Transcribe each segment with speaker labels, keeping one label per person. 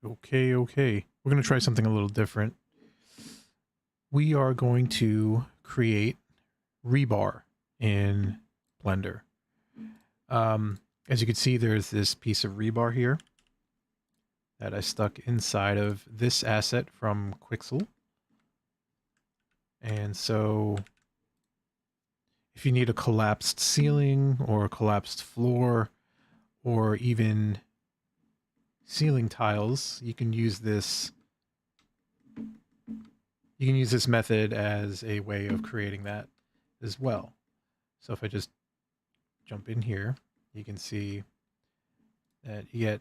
Speaker 1: Okay. We're going to try something a little different. We are going to create rebar in Blender. As you can see, there's this piece of rebar here that I stuck inside of this asset from Quixel. And so if you need a collapsed ceiling or a collapsed floor or even ceiling tiles, you can use this. You can use this method as a way of creating that as well. So if I just jump in here, you can see that you get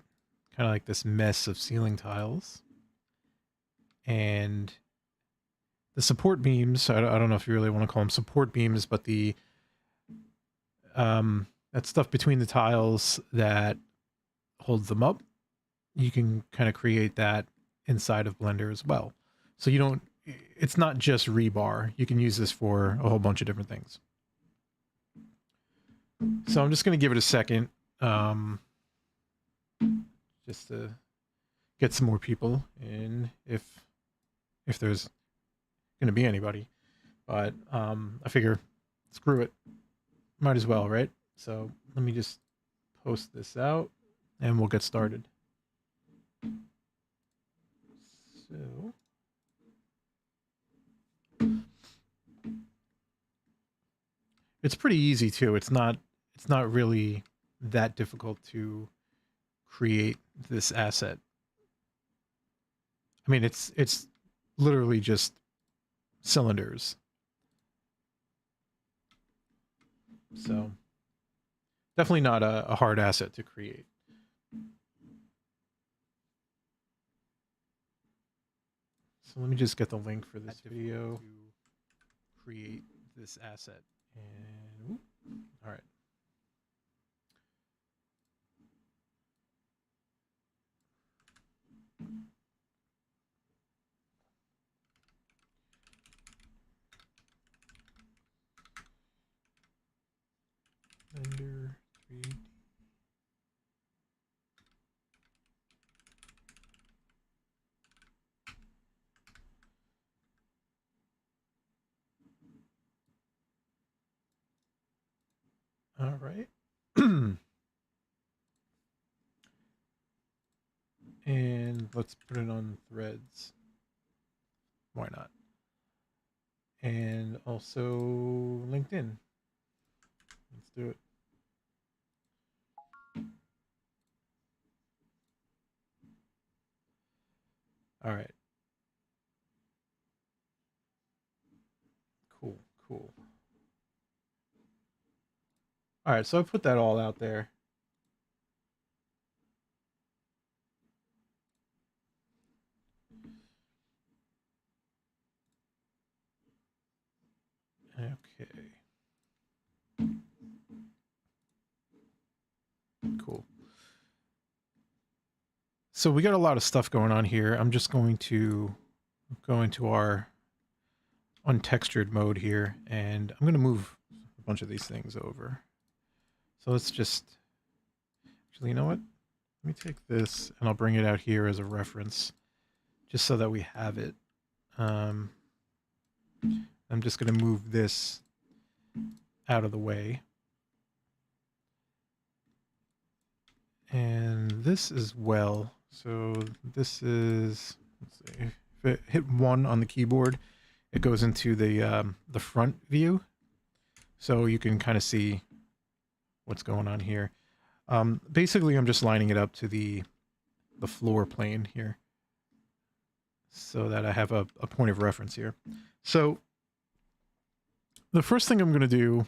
Speaker 1: kind of like this mess of ceiling tiles. And the support beams, I don't know if you really want to call them support beams, but the that stuff between the tiles that holds them up, you can kind of create that inside of Blender as well. So you don't, it's not just rebar. You can use this for a whole bunch of different things. So I'm just going to give it a second, just to get some more people in, if there's going to be anybody. But I figure, screw it, might as well, right? So let me just post this out, and we'll get started. So it's pretty easy too. It's not really that difficult to create this asset. I mean, it's literally just cylinders. So definitely not a hard asset to create. So let me just get the link for this video to create this asset. And all right. Blender 3D. All right. And let's put it on threads. Why not? And also LinkedIn. Let's do it. All right. Cool. All right, so I put that all out there. Okay. Cool. So we got a lot of stuff going on here. I'm just going to go into our untextured mode here, and I'm going to move a bunch of these things over. So let's just, actually, you know what? Let me take this and I'll bring it out here as a reference, just so that we have it. I'm just going to move this out of the way. And this as well. So this is, let's see, if it hit 1 on the keyboard, it goes into the front view. So you can kind of see what's going on here. Basically, I'm just lining it up to the floor plane here, so that I have a point of reference here. So the first thing I'm going to do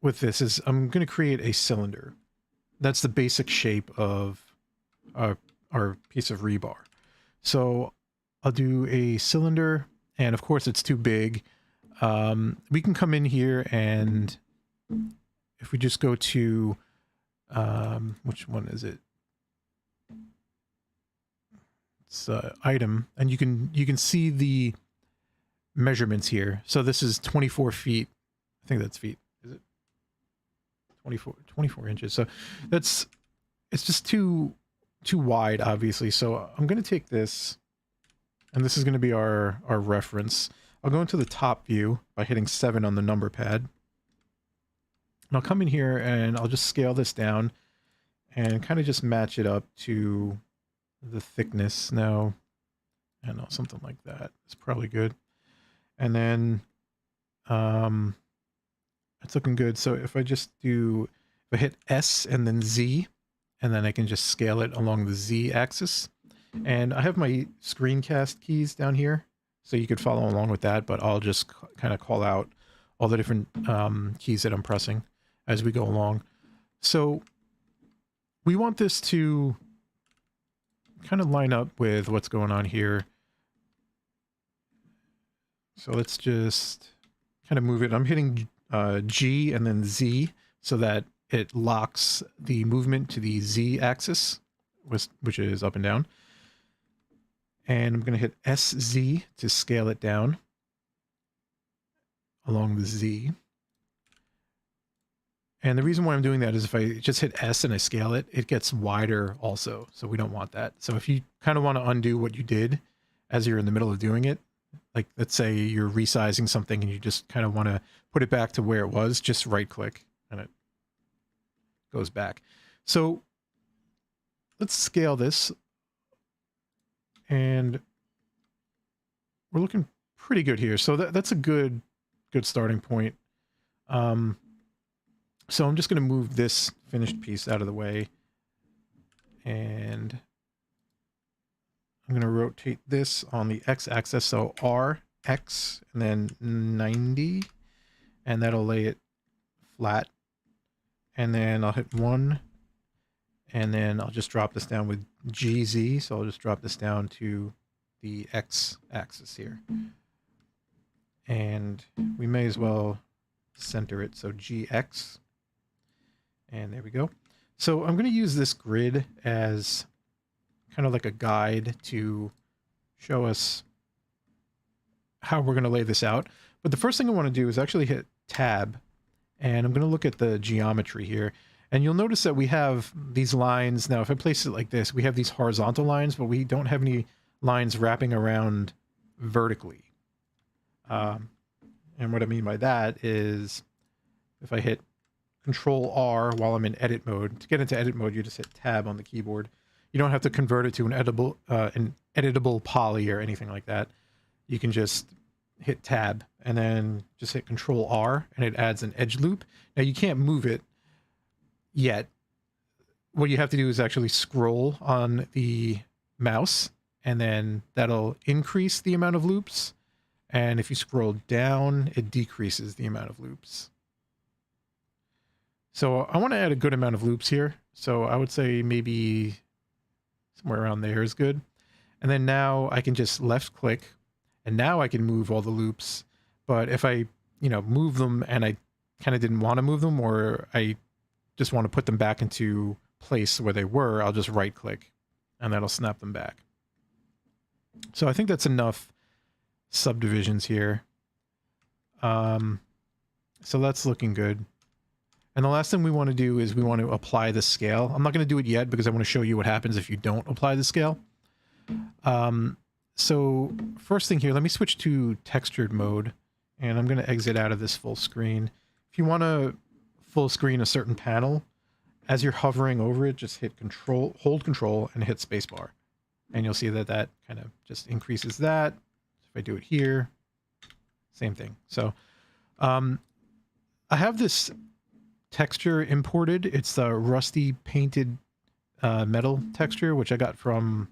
Speaker 1: with this is I'm going to create a cylinder. That's the basic shape of our piece of rebar. So I'll do a cylinder, and of course it's too big. We can come in here, and if we just go to, which one is it? It's item, and you can see the measurements here. So this is 24 feet. I think that's feet. Is it 24 inches? So it's just too too wide, obviously. So I'm going to take this, and this is going to be our reference. I'll go into the top view by hitting 7 on the number pad. And I'll come in here and I'll just scale this down and kind of just match it up to the thickness now. I don't know, something like that. It's probably good. And then it's looking good. So if I hit S and then Z, and then I can just scale it along the Z axis. And I have my screencast keys down here, so you could follow along with that, but I'll just kind of call out all the different keys that I'm pressing as we go along. So we want this to kind of line up with what's going on here. So let's just kind of move it. I'm hitting G and then Z so that it locks the movement to the Z axis, which is up and down. And I'm going to hit SZ to scale it down along the Z. And the reason why I'm doing that is if I just hit S and I scale it, it gets wider also. So we don't want that. So if you kind of want to undo what you did as you're in the middle of doing it, like let's say you're resizing something and you just kind of want to put it back to where it was, just right click and it goes back. So let's scale this. And we're looking pretty good here. So that's a good starting point. So I'm just going to move this finished piece out of the way. And I'm going to rotate this on the x-axis. So R, X, and then 90. And that'll lay it flat. And then I'll hit 1. And then I'll just drop this down with GZ. So I'll just drop this down to the x-axis here. And we may as well center it. So GX. And there we go. So I'm going to use this grid as kind of like a guide to show us how we're going to lay this out. But the first thing I want to do is actually hit Tab. And I'm going to look at the geometry here. And you'll notice that we have these lines. Now, if I place it like this, we have these horizontal lines, but we don't have any lines wrapping around vertically. And what I mean by that is if I hit Control R while I'm in edit mode, to get into edit mode, you just hit Tab on the keyboard. You don't have to convert it to an editable poly or anything like that. You can just hit Tab and then just hit Control R and it adds an edge loop. Now you can't move it yet. What you have to do is actually scroll on the mouse and then that'll increase the amount of loops. And if you scroll down, it decreases the amount of loops. So I want to add a good amount of loops here. So I would say maybe somewhere around there is good. And then now I can just left click and now I can move all the loops. But if I, move them and I kind of didn't want to move them, or I just want to put them back into place where they were, I'll just right click and that'll snap them back. So I think that's enough subdivisions here. So that's looking good. And the last thing we want to do is we want to apply the scale. I'm not going to do it yet because I want to show you what happens if you don't apply the scale. So first thing here, let me switch to textured mode and I'm going to exit out of this full screen. If you want to full screen a certain panel, as you're hovering over it, just hit hold control and hit spacebar. And you'll see that that kind of just increases that. If I do it here, same thing. So I have this texture imported. It's the rusty painted metal texture, which I got from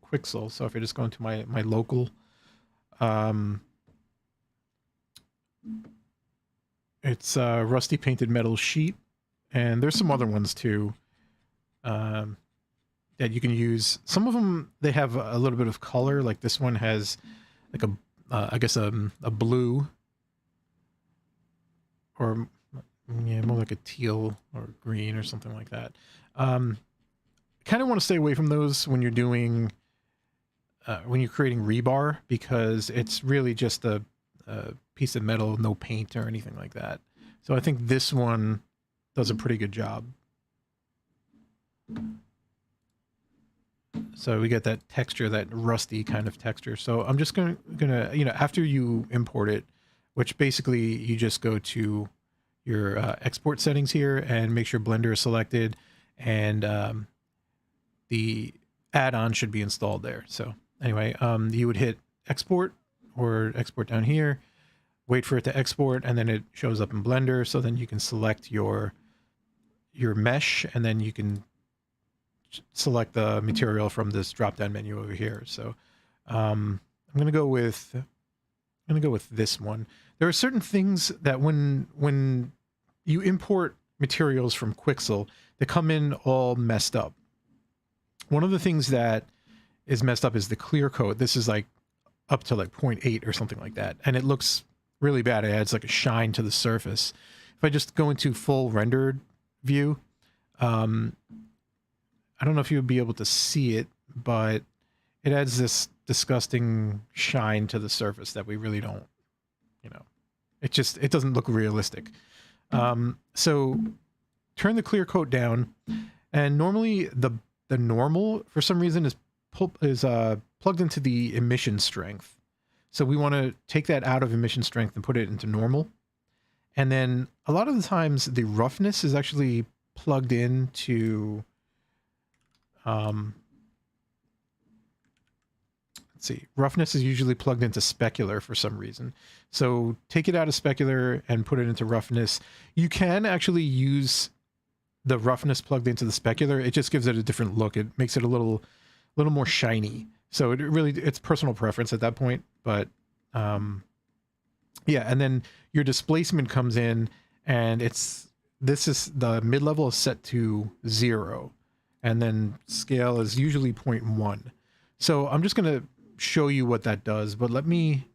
Speaker 1: Quixel. So if I just go into my local, it's a rusty painted metal sheet, and there's some other ones too that you can use. Some of them, they have a little bit of color, like this one has like I guess a blue, or yeah, more like a teal or green or something like that. Kind of want to stay away from those when you're doing, when you're creating rebar, because it's really just a piece of metal, no paint or anything like that. So I think this one does a pretty good job. So we get that texture, that rusty kind of texture. So I'm just gonna, you know, after you import it, which basically you just go to your export settings here and make sure Blender is selected, and the add-on should be installed there. So anyway, you would hit export or export down here, wait for it to export, and then it shows up in Blender. So then you can select your mesh, and then you can select the material from this drop-down menu over here. So I'm gonna go with this one. There are certain things that when you import materials from Quixel, they come in all messed up. One of the things that is messed up is the clear coat. This is like up to like 0.8 or something like that, and it looks really bad. It adds like a shine to the surface. If I just go into full rendered view, I don't know if you'll be able to see it, but it adds this disgusting shine to the surface that we really don't, you know, it doesn't look realistic. So turn the clear coat down, and normally the normal for some reason is plugged into the emission strength. So we want to take that out of emission strength and put it into normal. And then a lot of the times the roughness is actually plugged into, let's see, roughness is usually plugged into specular for some reason. So take it out of specular and put it into roughness. You can actually use the roughness plugged into the specular. It just gives it a different look. It makes it a little more shiny. So it's personal preference at that point. But yeah, and then your displacement comes in, and this is the mid-level is set to 0, and then scale is usually 0.1. So I'm just going to show you what that does, but let me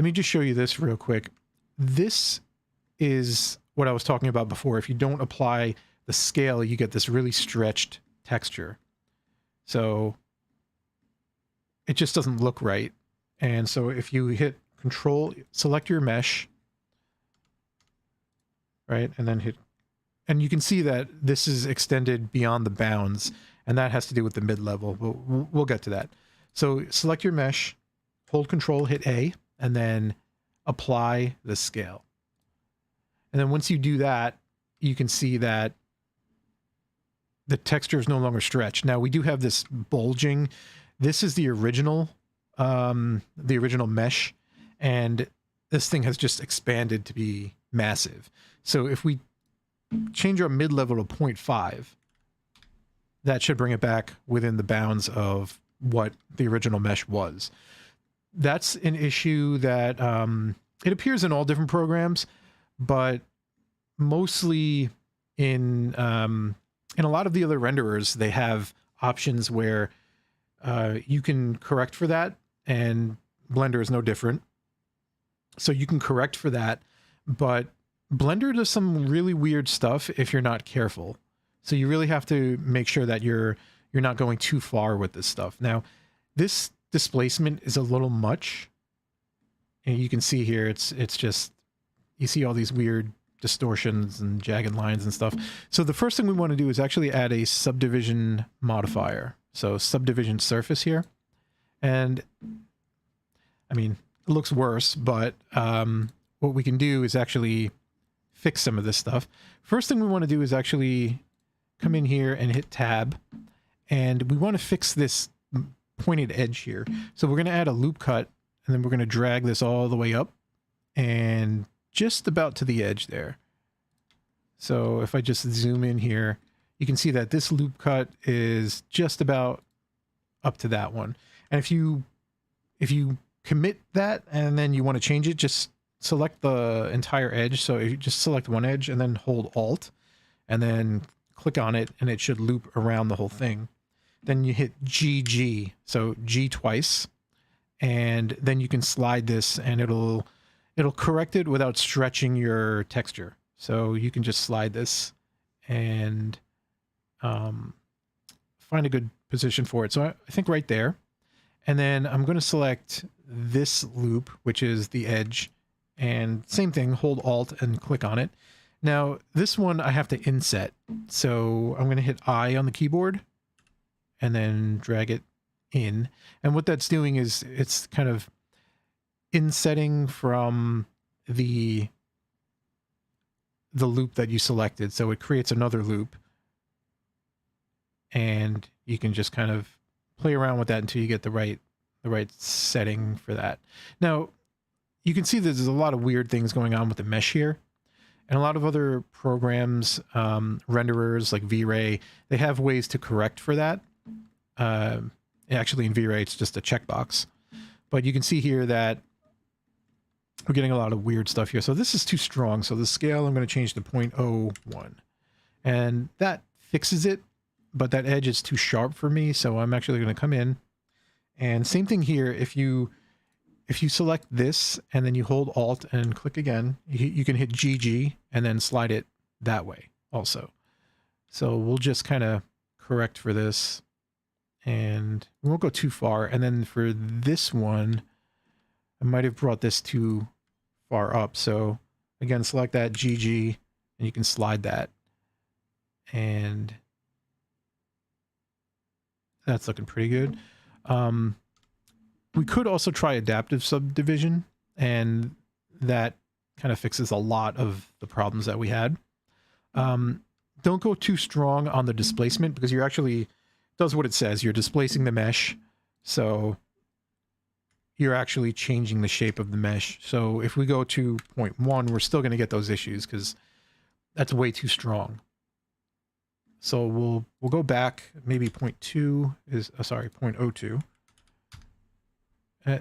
Speaker 1: just show you this real quick. This is what I was talking about before. If you don't apply the scale, you get this really stretched texture. So it just doesn't look right. And so if you hit Control, select your mesh, right? And then and you can see that this is extended beyond the bounds, and that has to do with the mid-level. We'll get to that. So select your mesh, hold Control, hit A, and then apply the scale. And then once you do that, you can see that the texture is no longer stretched. Now we do have this bulging. This is the original mesh, and this thing has just expanded to be massive. So if we change our mid-level to 0.5, that should bring it back within the bounds of what the original mesh was. That's an issue that it appears in all different programs, but mostly in a lot of the other renderers, they have options where you can correct for that, and Blender is no different. So you can correct for that, but Blender does some really weird stuff if you're not careful. So you really have to make sure that you're not going too far with this stuff. Now, this displacement is a little much. And you can see here, it's just, you see all these weird distortions and jagged lines and stuff. So the first thing we want to do is actually add a subdivision modifier. So subdivision surface here. And I mean, it looks worse, but what we can do is actually fix some of this stuff. First thing we want to do is actually come in here and hit tab, and we want to fix this pointed edge here. So we're going to add a loop cut, and then we're going to drag this all the way up and just about to the edge there. So if I just zoom in here, you can see that this loop cut is just about up to that one. And if you commit that and then you want to change it, just select the entire edge. So you just select one edge and then hold Alt and then click on it, and it should loop around the whole thing. Then you hit GG, so G twice, and then you can slide this and it'll correct it without stretching your texture. So you can just slide this and find a good position for it. So I think right there. And then I'm going to select this loop, which is the edge, and same thing, hold Alt and click on it. Now this one I have to inset. So I'm going to hit I on the keyboard, and then drag it in. And what that's doing is it's kind of insetting from the loop that you selected. So it creates another loop, and you can just kind of play around with that until you get the right setting for that. Now, you can see there's a lot of weird things going on with the mesh here. And a lot of other programs, renderers like V-Ray, they have ways to correct for that. Actually, in V-Ray, it's just a checkbox. But you can see here that we're getting a lot of weird stuff here. So this is too strong. So the scale, I'm going to change to 0.01. And that fixes it, but that edge is too sharp for me. So I'm actually going to come in. And same thing here, if you select this and then you hold Alt and click again, you can hit GG and then slide it that way also. So we'll just kind of correct for this, and we won't go too far. And then for this one, I might have brought this too far up. So again, select that GG and you can slide that. And that's looking pretty good. We could also try adaptive subdivision, and that kind of fixes a lot of the problems that we had. Don't go too strong on the displacement, because you're actually, does what it says. You're displacing the mesh. So you're actually changing the shape of the mesh. So if we go to 0.1, we're still going to get those issues because that's way too strong. So we'll go back. Maybe 0.2 is, sorry, 0.02.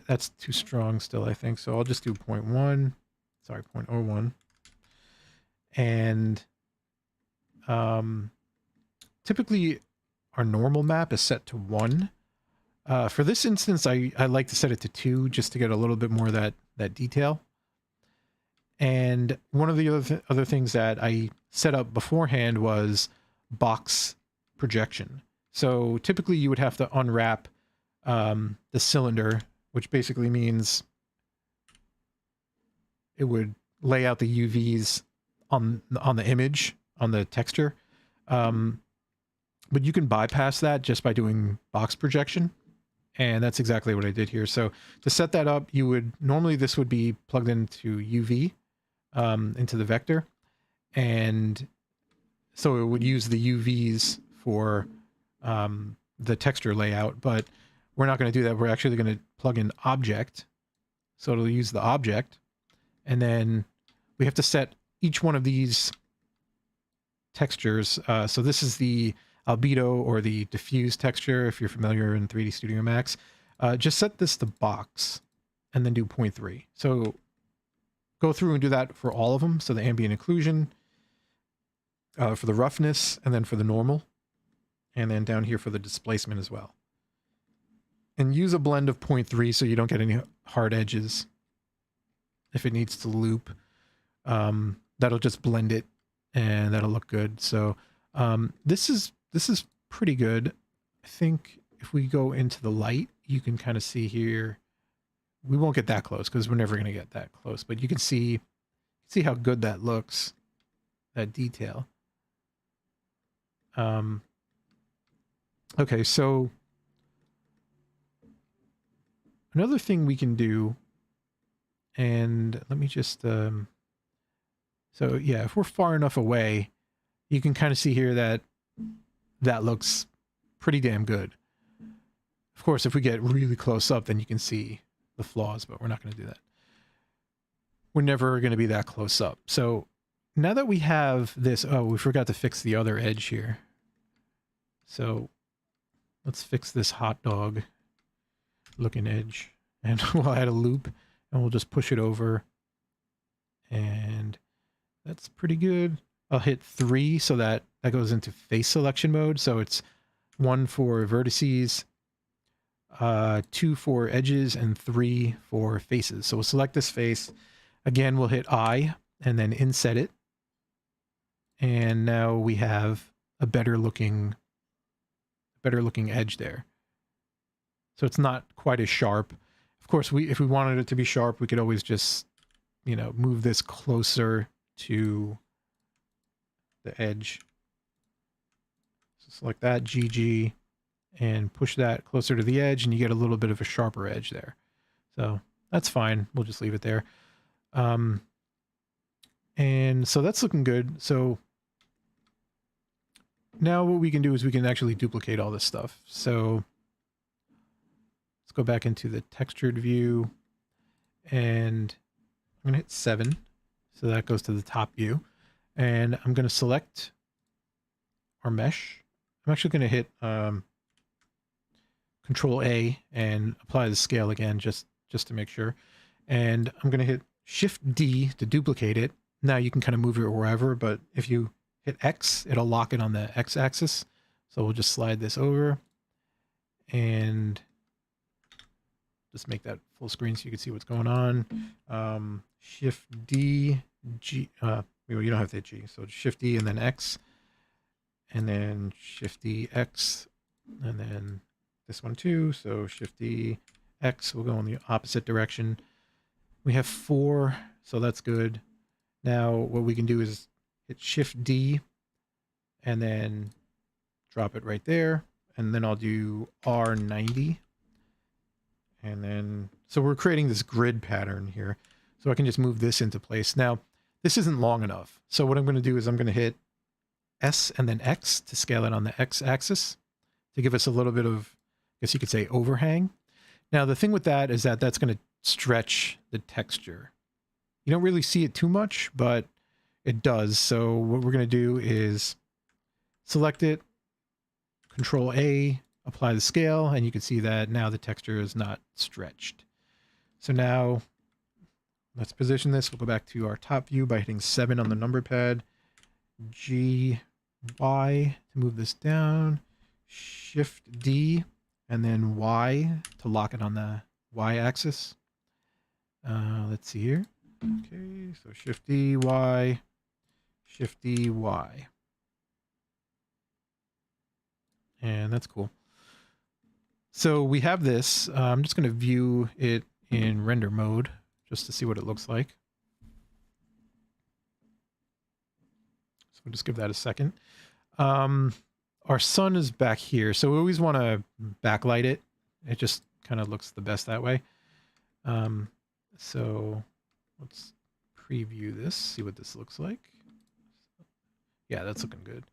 Speaker 1: That's too strong still, I think. So I'll just do 0.1. Sorry, 0.01. And typically our normal map is set to 1. For this instance, I like to set it to 2 just to get a little bit more of that detail. And one of the other things that I set up beforehand was box projection. So typically you would have to unwrap the cylinder, which basically means it would lay out the UVs on the image, on the texture. But you can bypass that just by doing box projection. And that's exactly what I did here. So to set that up, you would, normally this would be plugged into UV, into the vector. And so it would use the UVs for the texture layout, but we're not going to do that. We're actually going to plug in object. So it'll use the object. And then we have to set each one of these textures. So this is the albedo or the diffuse texture, if you're familiar in 3D Studio Max. Just set this to box and then do 0.3. So go through and do that for all of them. So the ambient occlusion, for the roughness, and then for the normal. And then down here for the displacement as well. And use a blend of 0.3 so you don't get any hard edges. If it needs to loop, that'll just blend it and that'll look good. So this is pretty good. I think if we go into the light, you can kind of see here. We won't get that close because we're never going to get that close, but you can see how good that looks, that detail. Okay, so another thing we can do, and let me just, so yeah, if we're far enough away, you can kind of see here that looks pretty damn good. Of course, if we get really close up, then you can see the flaws, but we're not going to do that. We're never going to be that close up. So now that we have this, oh, we forgot to fix the other edge here. So let's fix this hot dog looking edge, and we'll add a loop and we'll just push it over, and that's pretty good. I'll hit 3 so that goes into face selection mode. So it's 1 for vertices, 2 for edges, and 3 for faces. So we'll select this face. Again, we'll hit I and then inset it. And now we have a better looking edge there. So it's not quite as sharp. Of course, if we wanted it to be sharp, we could always just, you know, move this closer to the edge. So select that, GG, and push that closer to the edge, and you get a little bit of a sharper edge there. So that's fine. We'll just leave it there. And so that's looking good. So now what we can do is we can actually duplicate all this stuff. So let's go back into the textured view, and I'm going to hit 7. So that goes to the top view. And I'm going to select our mesh. I'm actually going to hit Control A and apply the scale again, just to make sure. And I'm going to hit Shift D to duplicate it. Now you can kind of move it wherever, but if you hit X, it'll lock it on the X axis. So we'll just slide this over and just make that full screen so you can see what's going on. Shift D, G, well, you don't have to hit G, so Shift D and then X, and then Shift D, X, and then this one too, so Shift D, X, we'll go in the opposite direction. We have 4, so that's good. Now what we can do is hit Shift D and then drop it right there, and then I'll do R90. And then, so we're creating this grid pattern here. So I can just move this into place. Now, this isn't long enough. So what I'm going to do is I'm going to hit S and then X to scale it on the X axis to give us a little bit of, I guess you could say, overhang. Now, the thing with that is that that's going to stretch the texture. You don't really see it too much, but it does. So what we're going to do is select it, Control A, apply the scale, and you can see that now the texture is not stretched. So now let's position this. We'll go back to our top view by hitting 7 on the number pad, G, Y to move this down, Shift D, and then Y to lock it on the Y axis. Let's see here. Okay, so Shift D, Y, Shift D, Y. And that's cool. So we have this. I'm just going to view it in render mode just to see what it looks like. So we'll just give that a second. Our sun is back here, so we always want to backlight it. It just kind of looks the best that way. So let's preview this, see what this looks like. Yeah, that's looking good.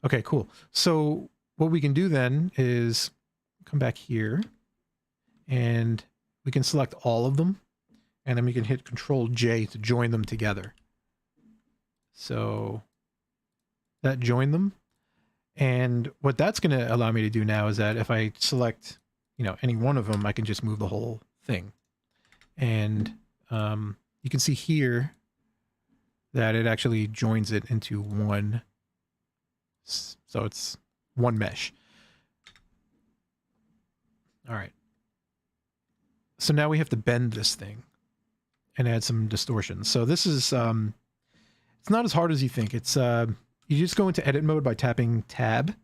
Speaker 1: Okay, cool. So what we can do then is come back here and we can select all of them, and then we can hit Control J to join them together. So that joined them. And what that's going to allow me to do now is that if I select, you know, any one of them, I can just move the whole thing. And you can see here that it actually joins it into one. So it's one mesh. All right. So now we have to bend this thing and add some distortion. So this is, it's not as hard as you think. It's, you just go into edit mode by tapping tab.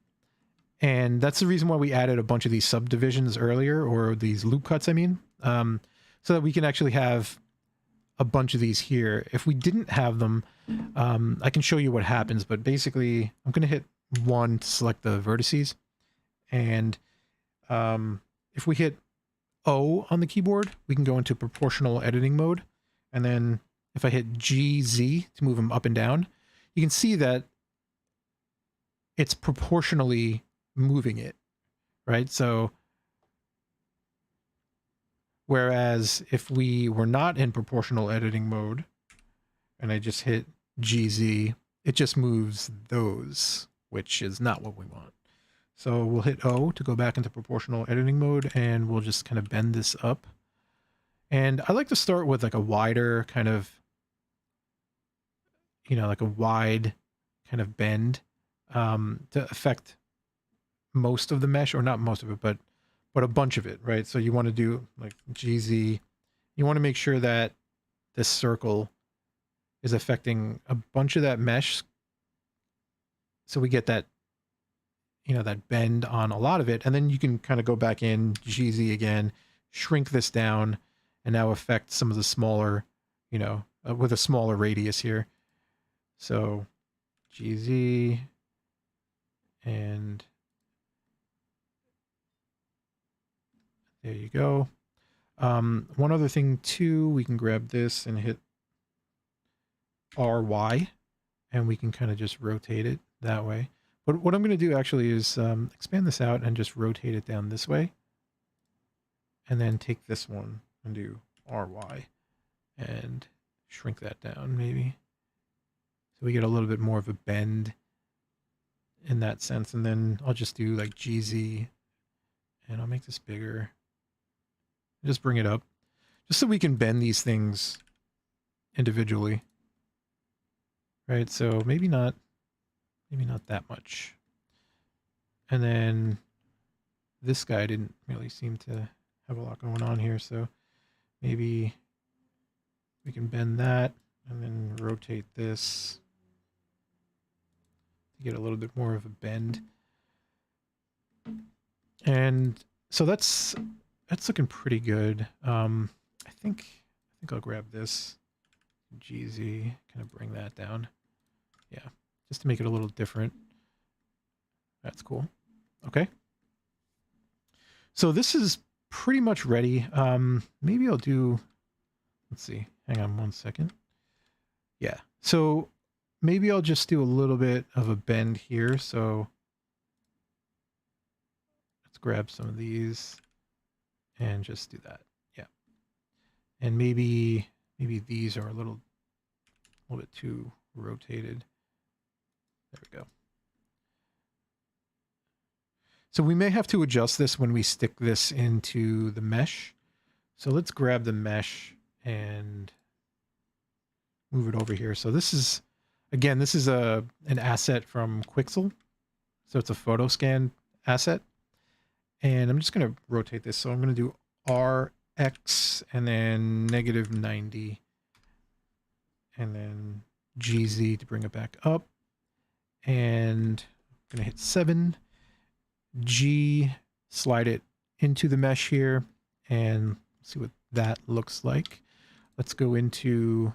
Speaker 1: And that's the reason why we added a bunch of these subdivisions earlier, or these loop cuts, I mean, so that we can actually have a bunch of these here. If we didn't have them, I can show you what happens, but basically I'm going to hit 1 to select the vertices. And if we hit O on the keyboard, we can go into proportional editing mode. And then if I hit GZ to move them up and down, you can see that it's proportionally moving it, right? So whereas if we were not in proportional editing mode and I just hit GZ, it just moves those, which is not what we want. So we'll hit O to go back into proportional editing mode, and we'll just kind of bend this up. And I like to start with like a wider kind of, you know, like a wide kind of bend to affect most of the mesh, or not most of it, but a bunch of it, right? So you want to do like GZ. You want to make sure that this circle is affecting a bunch of that mesh, so we get that, you know, that bend on a lot of it. And then you can kind of go back in, GZ again, shrink this down, and now affect some of the smaller, you know, with a smaller radius here. So GZ, and There you go. One other thing too, we can grab this and hit RY, and we can kind of just rotate it that way. But what I'm going to do actually is expand this out and just rotate it down this way. And then take this one and do RY and shrink that down maybe. So we get a little bit more of a bend in that sense. And then I'll just do like GZ, and I'll make this bigger. Just bring it up just so we can bend these things individually. Right, so maybe not that much. And then this guy didn't really seem to have a lot going on here, so maybe we can bend that and then rotate this to get a little bit more of a bend. And so that's looking pretty good. I think I'll grab this GZ, kind of bring that down. Yeah, just to make it a little different. That's cool. Okay. So this is pretty much ready. Maybe I'll do, let's see, hang on one second. Yeah, so maybe I'll just do a little bit of a bend here. So let's grab some of these and just do that. Yeah. And maybe these are a little bit too rotated. There we go. So we may have to adjust this when we stick this into the mesh. So let's grab the mesh and move it over here. So this is, again, this is an asset from Quixel. So it's a photo scan asset. And I'm just going to rotate this. So I'm going to do RX and then -90. And then GZ to bring it back up. And I'm going to hit 7. G, slide it into the mesh here. And see what that looks like. Let's go into...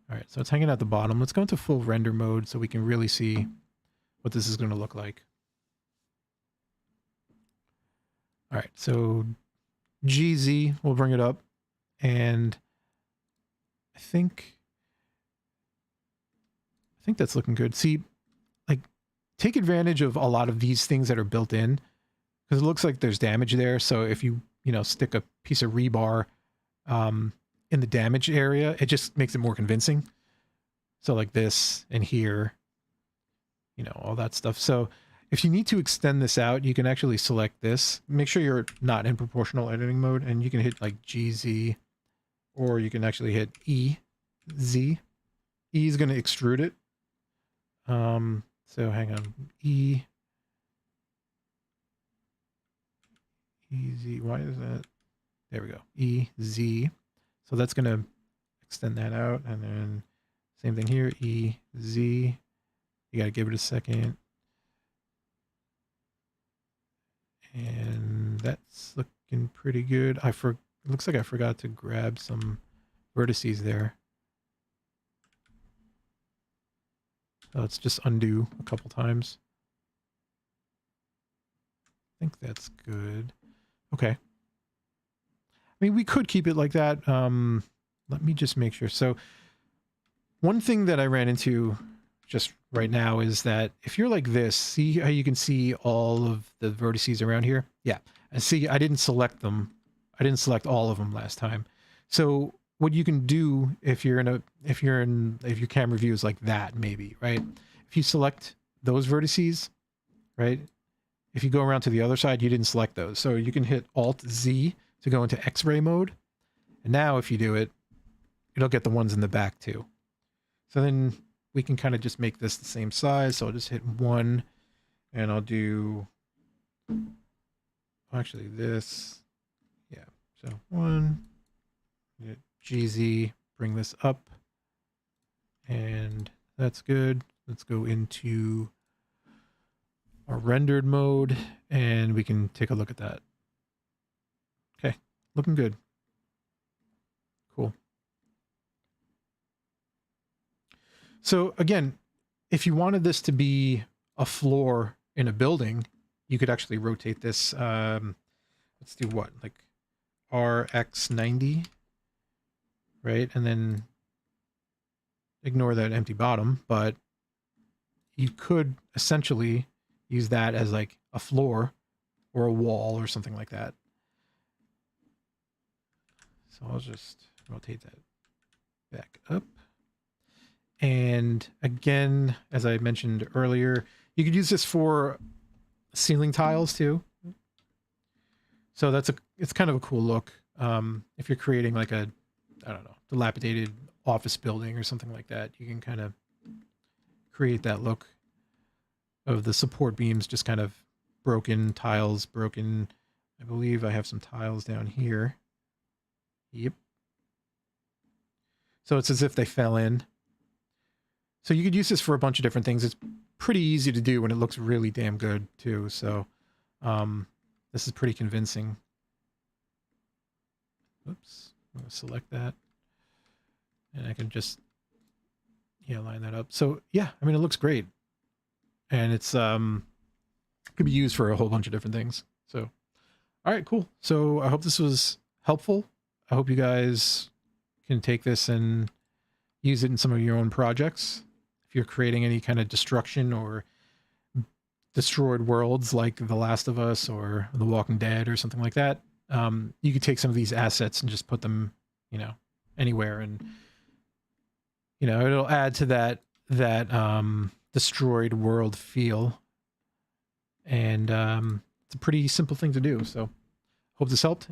Speaker 1: All right, so it's hanging at the bottom. Let's go into full render mode so we can really see what this is going to look like. All right, so GZ, we'll bring it up. And I think that's looking good. See, like, take advantage of a lot of these things that are built in, because it looks like there's damage there. So if you stick a piece of rebar in the damage area, it just makes it more convincing. So like this and here, all that stuff. So if you need to extend this out, you can actually select this. Make sure you're not in proportional editing mode, and you can hit like GZ, or you can actually hit EZ. E is going to extrude it. So hang on, EZ, why is that? There we go, EZ. So that's going to extend that out, and then same thing here, EZ. You got to give it a second. And that's looking pretty good. It looks like I forgot to grab some vertices there. So let's just undo a couple times. I think that's good. Okay. I mean, we could keep it like that. Let me just make sure. So one thing that I ran into just right now is that if you're like this, see how you can see all of the vertices around here? Yeah. And see, I didn't select them. I didn't select all of them last time. So what you can do if your camera view is like that, maybe, right? If you select those vertices, right? If you go around to the other side, you didn't select those. So you can hit Alt-Z to go into X-ray mode. And now if you do it, it'll get the ones in the back too. So then we can kind of just make this the same size. So I'll just hit 1, and I'll do, actually this, yeah. So 1, hit GZ, bring this up, and that's good. Let's go into our rendered mode, and we can take a look at that. Okay, looking good. Cool. So again, if you wanted this to be a floor in a building, you could actually rotate this. Let's do what? Like RX90, right? And then ignore that empty bottom, but you could essentially use that as like a floor or a wall or something like that. So I'll just rotate that back up. And again, as I mentioned earlier, you could use this for ceiling tiles too. So it's kind of a cool look. If you're creating like a, I don't know, dilapidated office building or something like that, you can kind of create that look of the support beams just kind of broken, tiles broken. I believe I have some tiles down here. Yep. So it's as if they fell in. So you could use this for a bunch of different things. It's pretty easy to do and it looks really damn good too. So this is pretty convincing. Oops, I'm going to select that. And I can just, yeah, line that up. So yeah, I mean, it looks great. And it's could be used for a whole bunch of different things. So, all right, cool. So I hope this was helpful. I hope you guys can take this and use it in some of your own projects. If you're creating any kind of destruction or destroyed worlds like The Last of Us or The Walking Dead or something like that, you could take some of these assets and just put them, you know, anywhere, and you know, it'll add to that destroyed world feel. And it's a pretty simple thing to do. So hope this helped.